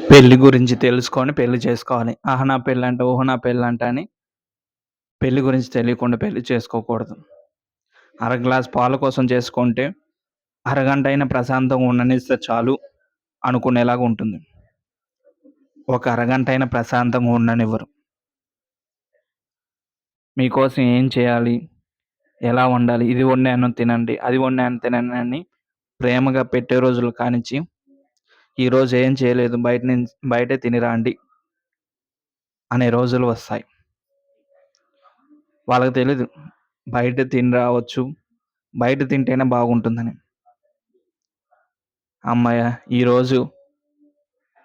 పెళ్లి గురించి తెలుసుకొని పెళ్లి చేసుకోవాలి. ఆహా! నా పెళ్ళంట, ఓహో! నా పెళ్ళంట అని పెళ్లి గురించి తెలియకుండా పెళ్లి చేసుకోకూడదు. అర గ్లాస్ పాల కోసం చేసుకుంటే, అరగంటైనా ప్రశాంతంగా ఉండనిస్తే చాలు అనుకునేలాగా ఉంటుంది. ఒక అరగంటైనా ప్రశాంతంగా ఉండనివ్వరు. మీకోసం ఏం చేయాలి? ఎలా వండాలి? ఇది వండాను తినండి, అది వండాను తినండి అని ప్రేమగా పెట్టే రోజులు కానించి, ఈరోజు ఏం చేయలేదు బయటే తిని రండి అనే రోజులు వస్తాయి. వాళ్ళకి తెలీదు. బయట తిని రావచ్చు. బయట తింటేనే బాగుంటుందని. హమ్మయ్య! ఈరోజు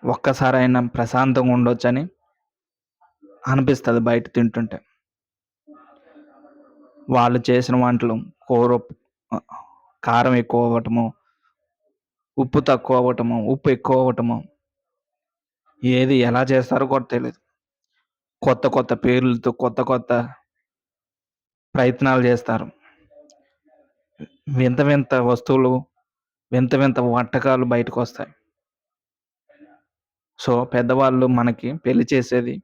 ఒక్కసారైనా ప్రశాంతంగా ఉండొచ్చని అనిపిస్తది బయట తింటుంటే. వాళ్ళు చేసిన వంటలు ఆహ్, కారం ఎక్కువ అవ్వటమో, ఉప్పు తక్కువ అవ్వటమో, ఉప్పు ఎక్కువ అవ్వటమో, ఏది ఎలా చేస్తారో కూడా తెలీదు. కొత్త కొత్త పేర్లతో కొత్త కొత్త ప్రయత్నాలు చేస్తారు. వింత వింత వస్తువులు, వింత వింత వంటకాలు బయటకొస్తాయి. సో, పెద్దవాళ్ళు మనకి పెళ్లి చేసేది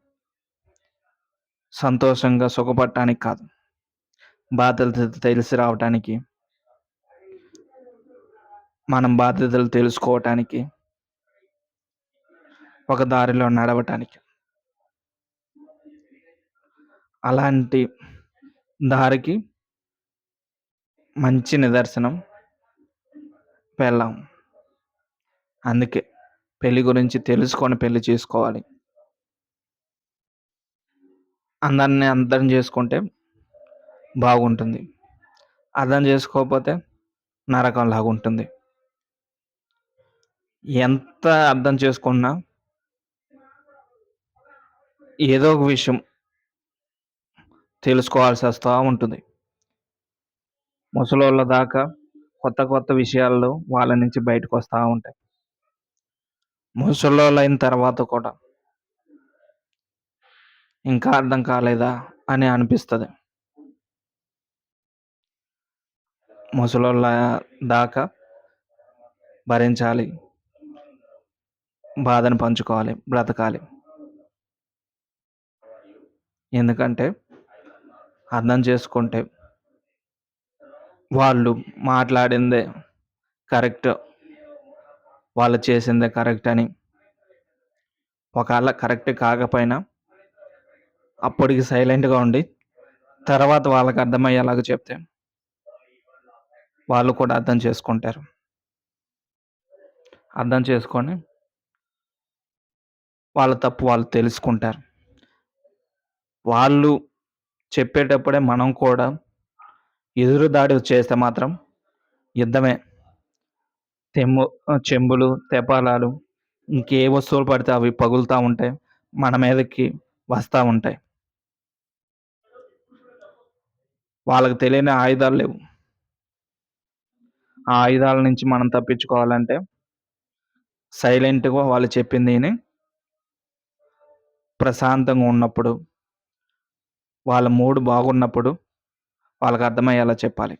సంతోషంగా సుఖపడటానికి కాదు. బాధ్యతలు తెలిసి రావటానికి, మనం బాధ్యతలు తెలుసుకోవటానికి, ఒక దారిలో నడవటానికి. అలాంటి దారికి మంచి నిదర్శనం పెళ్ళాం. అందుకే పెళ్లి గురించి తెలుసుకొని పెళ్లి చేసుకోవాలి. అందరిని అర్థం చేసుకుంటే బాగుంటుంది. అర్థం చేసుకోకపోతే నరకంలాగుంటుంది. ఎంత అర్థం చేసుకున్నా ఏదో ఒక విషయం తెలుసుకోవాల్సొస్తా ఉంటుంది. ముసలోళ్ళ దాకా కొత్త కొత్త విషయాలు వాళ్ళ నుంచి బయటకొస్తా ఉంటాయి. ముసలోళ్ళయిన తర్వాత కూడా ఇంకా అర్థం కాలేదా అని అనిపిస్తది. ముసలోళ్ళ దాకా భరించాలి. బాధను పంచుకోవాలి. బ్రతకాలి. ఎందుకంటే అర్థం చేసుకుంటే వాళ్ళు మాట్లాడిందే కరెక్ట్. వాళ్ళు చేసిందే కరెక్ట్ అని ఒకేళ కరెక్ట్ కాకపోయినా అప్పటికి సైలెంట్‌గా ఉండి తర్వాత వాళ్ళకి అర్థమయ్యేలాగా చెప్తే వాళ్ళు కూడా అర్థం చేసుకుంటారు. అర్థం చేసుకొని వాళ్ళ తప్పు వాళ్ళు తెలుసుకుంటారు. వాళ్ళు చెప్పేటప్పుడే మనం కూడా ఎదురు దాడి చేస్తే మాత్రం యుద్ధమే. చెంబులు, తెపాలాలు ఇంకే వస్తువులు పడితే అవి పగులుతా ఉంటాయి. మన మీదకి వస్తా ఉంటాయి. వాళ్ళకి తెలియని ఆయుధాలు లేవు. ఆ ఆయుధాల నుంచి మనం తప్పించుకోవాలంటే సైలెంట్‌గా వాళ్ళు చెప్పింది ఇని ప్రశాంతంగా ఉన్నప్పుడు, వాళ్ళ మూడ్ బాగున్నప్పుడు వాళ్ళకి అర్థమయ్యేలా చెప్పాలి.